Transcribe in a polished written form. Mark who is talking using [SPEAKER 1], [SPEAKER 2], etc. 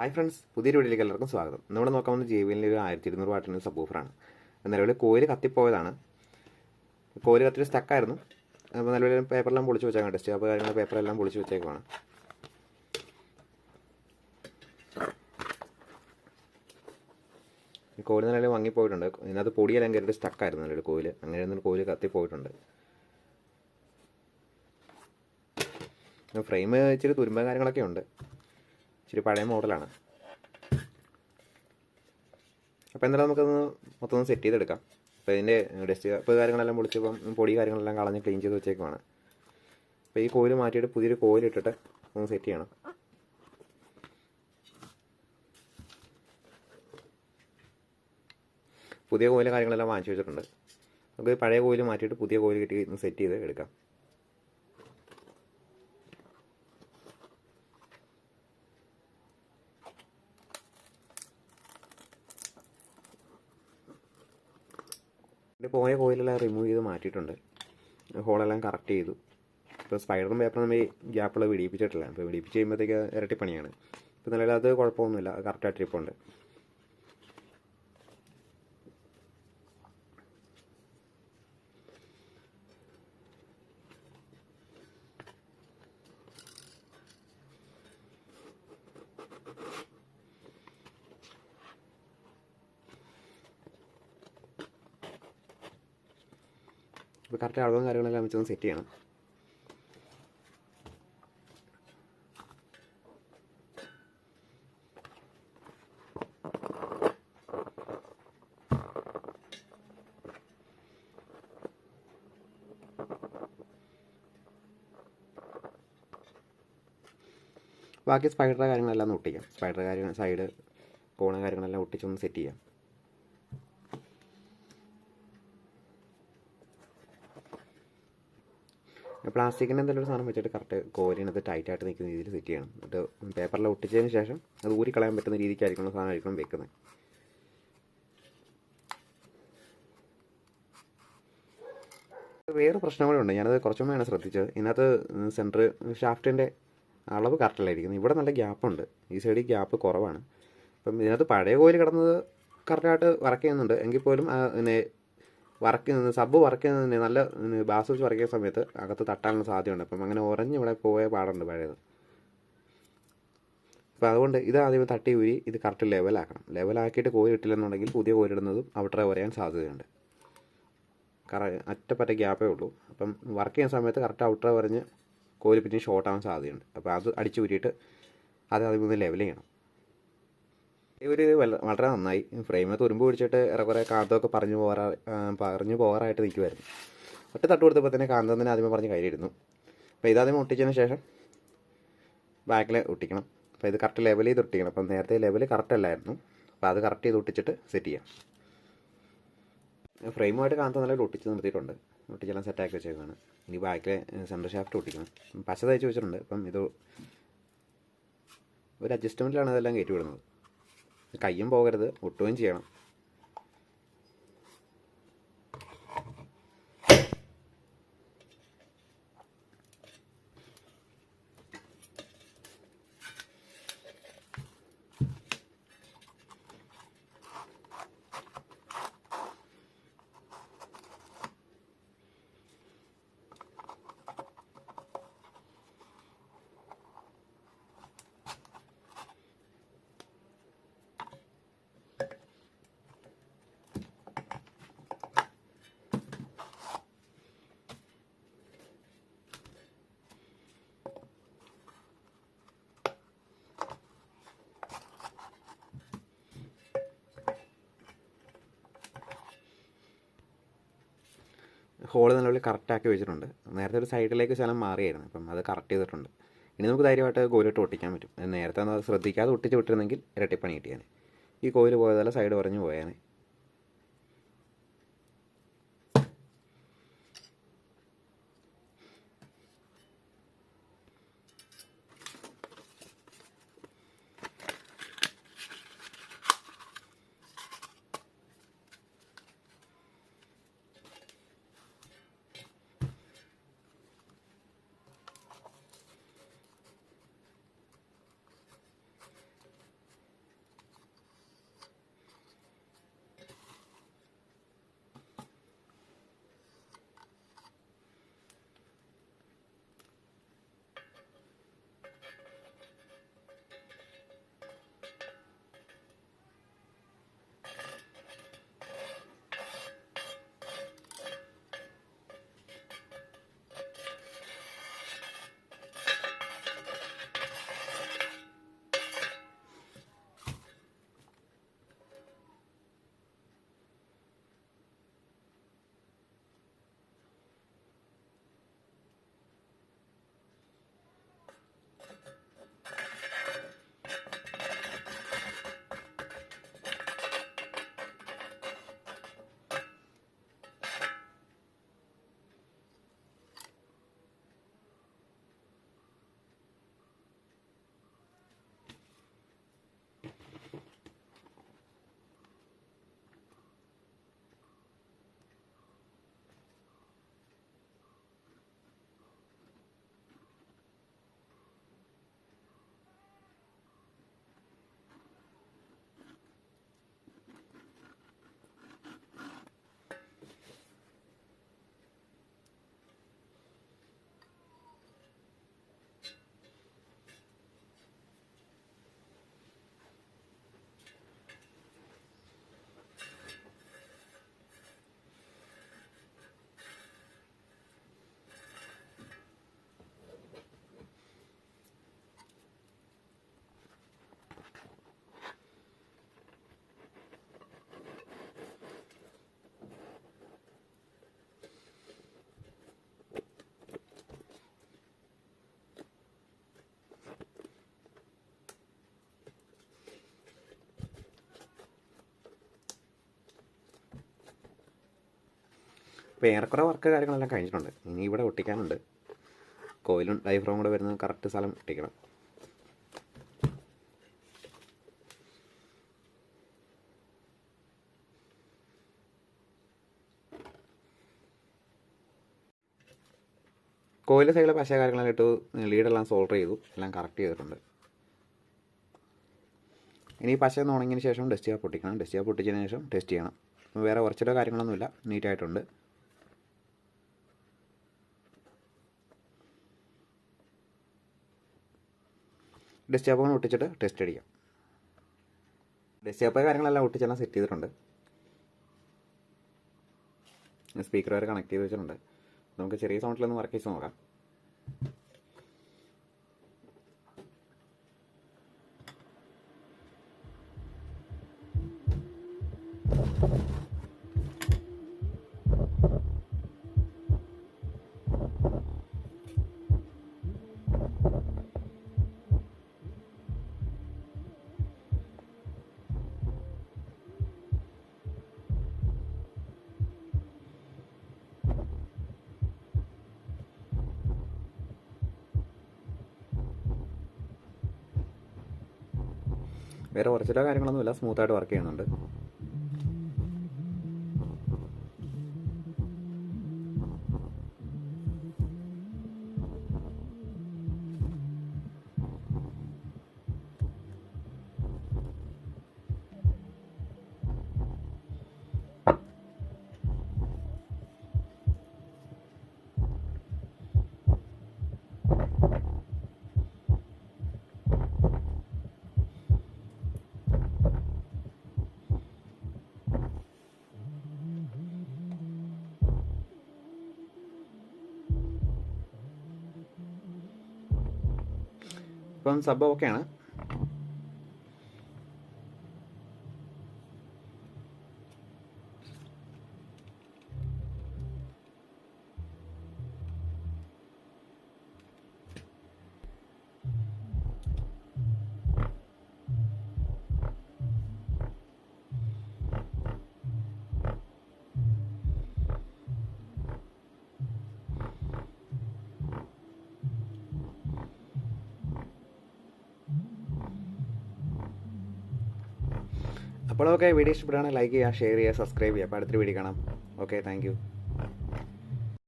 [SPEAKER 1] Hi friends, പുതിയൊരു വീഡിയോയിലേക്ക് എല്ലാവർക്കും സ്വാഗതം. നമ്മൾ നോക്കാൻ പോകുന്നത് JBLൻ്റെ ഒരു 1200 വാട്ടിൻ്റെ സബ്വൂഫറാണ്. നിലവിൽ കോയിൽ കത്തിപ്പോയതാണ്. കോയിൽ കത്തിരി സ്റ്റക്കായിരുന്നു. അപ്പോൾ നിലവിൽ പേപ്പറെല്ലാം പൊളിച്ച് വെച്ചേക്കാം. ടെസ്റ്റ് അപ്പോൾ കാര്യങ്ങൾ പേപ്പറെല്ലാം പൊളിച്ച് വെച്ചേക്കുവാണ്. കോയിൽ നിലവിൽ വാങ്ങിപ്പോയിട്ടുണ്ട്. ഇതിനകത്ത് പൊടിയെല്ലാം കയറിയിട്ട് സ്റ്റക്കായിരുന്നു നിലവിൽ കോയിൽ. അങ്ങനെ കോയിൽ കത്തിപ്പോയിട്ടുണ്ട്. ഫ്രെയിം ഇച്ചിരി തുരുമ്പ കാര്യങ്ങളൊക്കെ ഉണ്ട്. ഇച്ചിരി പഴയ മോഡലാണ്. അപ്പോൾ എന്തായാലും നമുക്കൊന്ന് മൊത്തം സെറ്റ് ചെയ്തെടുക്കാം. അപ്പോൾ ഇതിൻ്റെ ഡസ്റ്റ് കാര്യങ്ങളെല്ലാം പൊളിച്ചപ്പം പൊടി കാര്യങ്ങളെല്ലാം കളഞ്ഞ് ക്ലീൻ ചെയ്ത് വെച്ചേക്കുവാണ്. അപ്പോൾ ഈ കോയിൽ മാറ്റിയിട്ട് പുതിയൊരു കോയിൽ ഇട്ടിട്ട് ഒന്ന് സെറ്റ് ചെയ്യണം. പുതിയ കോയിൽ കാര്യങ്ങളെല്ലാം വാങ്ങിച്ചു വെച്ചിട്ടുണ്ട്. നമുക്ക് പഴയ കോയിൽ മാറ്റിയിട്ട് പുതിയ കോയിൽ കിട്ടി സെറ്റ് ചെയ്ത് എടുക്കാം. പോയ കോയിലെല്ലാം റിമൂവ് ചെയ്ത് മാറ്റിയിട്ടുണ്ട്. ഹോളെല്ലാം കറക്റ്റ് ചെയ്തു. ഇപ്പോൾ സ്പൈഡറും പേപ്പറും നമ്മൾ ഗ്യാപ്പുള്ള വിടിയിപ്പിച്ചിട്ടില്ല. അപ്പോൾ വിടിയിപ്പിച്ച് കഴിയുമ്പോഴത്തേക്ക് ഇരട്ടിപ്പണിയാണ്. ഇപ്പോൾ നിലവിൽ അത് കുഴപ്പമൊന്നുമില്ല, കറക്റ്റായിട്ട് ഇരിപ്പുണ്ട്. ഇപ്പോൾ കറക്റ്റ് അളവും കാര്യങ്ങളെല്ലാം വെച്ചൊന്ന് സെറ്റ് ചെയ്യണം. ബാക്കി സ്പൈഡറുടെ കാര്യങ്ങളെല്ലാം ഒന്ന് ഒട്ടിക്കാം. സ്പൈഡറുടെ കാര്യങ്ങൾ സൈഡ് കോണ കാര്യങ്ങളെല്ലാം ഒട്ടിച്ചൊന്ന് സെറ്റ് ചെയ്യാം. പ്ലാസ്റ്റിക്കിൻ്റെ എന്തെങ്കിലും ഒരു സാധനം വെച്ചിട്ട് കറക്റ്റ് കോലിനകത്ത് ടൈറ്റായിട്ട് നിൽക്കുന്ന രീതിയിൽ സെറ്റ് ചെയ്യണം. എന്നിട്ട് പേപ്പറിൽ ഒട്ടിച്ചതിന് ശേഷം അത് ഊരിക്കളയാൻ പറ്റുന്ന രീതിക്കായിരിക്കണം സാധനമായിരിക്കണം വെക്കുന്നത്. വേറെ പ്രശ്നങ്ങളുണ്ട്. ഞാനത് കുറച്ചുകൂടെയാണ് ശ്രദ്ധിച്ചത്. ഇതിനകത്ത് സെൻറ്റർ ഷാഫ്റ്റിൻ്റെ അളവ് കറക്റ്റല്ലായിരിക്കുന്നു. ഇവിടെ നല്ല ഗ്യാപ്പുണ്ട്, ഈ സൈഡിൽ ഗ്യാപ്പ് കുറവാണ്. അപ്പം ഇതിനകത്ത് പഴയ കോയിൽ കിടന്നത് കറക്റ്റായിട്ട് വർക്ക് ചെയ്യുന്നുണ്ട്. എങ്കിൽ പോലും പിന്നെ സബ് വർക്ക് ചെയ്യുന്നതിന് നല്ല ബാസ് വെച്ച് വർക്ക് ചെയ്യുന്ന സമയത്ത് അകത്ത് തട്ടാനുള്ള സാധ്യതയുണ്ട്. അപ്പം അങ്ങനെ ഉറഞ്ഞ് ഇവിടെ പോയ പാടുണ്ട് പഴയത്. അപ്പോൾ അതുകൊണ്ട് ഇത് ആദ്യം തട്ടി ഊരി ഇത് കറക്റ്റ് ലെവലാക്കണം. ലെവലാക്കിയിട്ട് കോയിൽ ഇട്ടില്ലെന്നുണ്ടെങ്കിൽ പുതിയ കോയിലിടുന്നതും ഔട്ടറെ വരാൻ സാധ്യതയുണ്ട്. അറ്റപ്പറ്റ ഗ്യാപ്പേ ഉള്ളൂ. അപ്പം വർക്ക് ചെയ്യുന്ന സമയത്ത് കറക്റ്റ് ഔട്ടറെ വരഞ്ഞ് കോയിൽ പിന്നെ ഷോർട്ട് ആവാൻ സാധ്യതയുണ്ട്. അപ്പോൾ അത് അടിച്ച് ഊരിയിട്ട് ആദ്യം ഒന്ന് ലെവൽ ചെയ്യണം. ഇവർ വളരെ നന്നായി. ഫ്രെയിമിൽ തുരുമ്പ് പിടിച്ചിട്ട് കുറേ കാന്തമൊക്കെ പറഞ്ഞു പോകാറായിട്ട് നിൽക്കുമായിരുന്നു. ഒറ്റ തട്ട് കൊടുത്തപ്പോൾ തന്നെ കാന്തം തന്നെ ആദ്യമേ പറഞ്ഞ് കയ്യിലിരുന്നു. അപ്പോൾ ഇതാദ്യം ഒട്ടിച്ചതിന് ശേഷം ബാക്കിൽ ഒട്ടിക്കണം. അപ്പോൾ ഇത് കറക്റ്റ് ലെവൽ ചെയ്ത് ഒട്ടിക്കണം. അപ്പം നേരത്തെ ലെവൽ കറക്റ്റ് അല്ലായിരുന്നു. അപ്പോൾ അത് കറക്റ്റ് ചെയ്ത് ഒട്ടിച്ചിട്ട് സെറ്റ് ചെയ്യാം. ഫ്രെയിമുമായിട്ട് കാന്തം നല്ലൊരു ഒട്ടിച്ച് നിർത്തിയിട്ടുണ്ട്. ഒട്ടിച്ചെല്ലാം സെറ്റാക്കി വെച്ചേക്കാണ്. ഇനി ബാക്കിലെ സെൻറ്റർ ഷാഫ്റ്റ് ഒട്ടിക്കണം. പശ തയ്ച്ച് വെച്ചിട്ടുണ്ട്. അപ്പം ഇത് ഒരു അഡ്ജസ്റ്റ്മെൻറ്റിലാണ് ഇതെല്ലാം കയറ്റി വിടുന്നത്. കയ്യും പോകരുത്, ഒട്ടുകയും ചെയ്യണം. ഹോള് നല്ലപോലെ കറക്റ്റാക്കി വെച്ചിട്ടുണ്ട്. നേരത്തെ ഒരു സൈഡിലേക്ക് സ്ഥലം മാറിയായിരുന്നു. അപ്പം അത് കറക്റ്റ് ചെയ്തിട്ടുണ്ട്. ഇനി നമുക്ക് ധൈര്യമായിട്ട് കോയിലിട്ട് ഒട്ടിക്കാൻ പറ്റും. നേരത്തെ അത് ശ്രദ്ധിക്കാതെ ഒട്ടിച്ച് വിട്ടിരുന്നെങ്കിൽ ഇരട്ടിപ്പണി കിട്ടിയാൽ ഈ കോയിൽ പോയതല്ല സൈഡ് പറഞ്ഞു പോയാൽ. ഇപ്പോൾ ഏറെക്കുറെ വർക്ക് കാര്യങ്ങളെല്ലാം കഴിഞ്ഞിട്ടുണ്ട്. ഇനി ഇവിടെ ഒട്ടിക്കാനുണ്ട്. കോയിലും ഡൈഫ്രവും കൂടെ വരുന്നത് കറക്റ്റ് സ്ഥലം ഒട്ടിക്കണം. കോയിൽ സൈഡിലെ പശ കാര്യങ്ങളെല്ലാം ഇട്ട് ലീഡെല്ലാം സോൾഡർ ചെയ്തു, എല്ലാം കറക്റ്റ് ചെയ്തിട്ടുണ്ട്. ഇനി പശ ഒന്ന് ഉണങ്ങിയതിന് ശേഷം ഡസ്റ്റ് ചെയ്യാൻ പൊട്ടിക്കണം. ഡസ്റ്റ് ചെയ്യാൻ പൊട്ടിച്ചതിന് ശേഷം ടെസ്റ്റ് ചെയ്യണം. വേറെ കുറച്ചിടോ കാര്യങ്ങളൊന്നുമില്ല, നീറ്റായിട്ടുണ്ട്. ഡസ്റ്റ് ചെയ്യാൻ ഒട്ടിച്ചിട്ട് ടെസ്റ്റ് അടിക്കാം. ഡസ്റ്റ് ചെയ്യാൻ കാര്യങ്ങളെല്ലാം ഒട്ടിച്ചെല്ലാം സെറ്റ് ചെയ്തിട്ടുണ്ട്. സ്പീക്കർ വരെ കണക്ട് ചെയ്ത് വെച്ചിട്ടുണ്ട്. നമുക്ക് ചെറിയ സൗണ്ടിലൊന്ന് വർക്ക് ചെയ്ത് നോക്കാം. വേറെ കുറച്ചിട്ടോ കാര്യങ്ങളൊന്നുമില്ല, സ്മൂത്തായിട്ട് വർക്ക് ചെയ്യുന്നുണ്ട്. ഇപ്പം സബ് ഓക്കെയാണ്. അപ്പോൾ ഓക്കെ, വീഡിയോ ഇഷ്ടപ്പെടുകയാണെങ്കിൽ ലൈക്ക് ചെയ്യുക, ഷെയർ ചെയ്യുക, സബ്സ്ക്രൈബ് ചെയ്യുക. അപ്പോൾ അടുത്തൊരു വീഡിയോ കാണാം. Okay, thank you.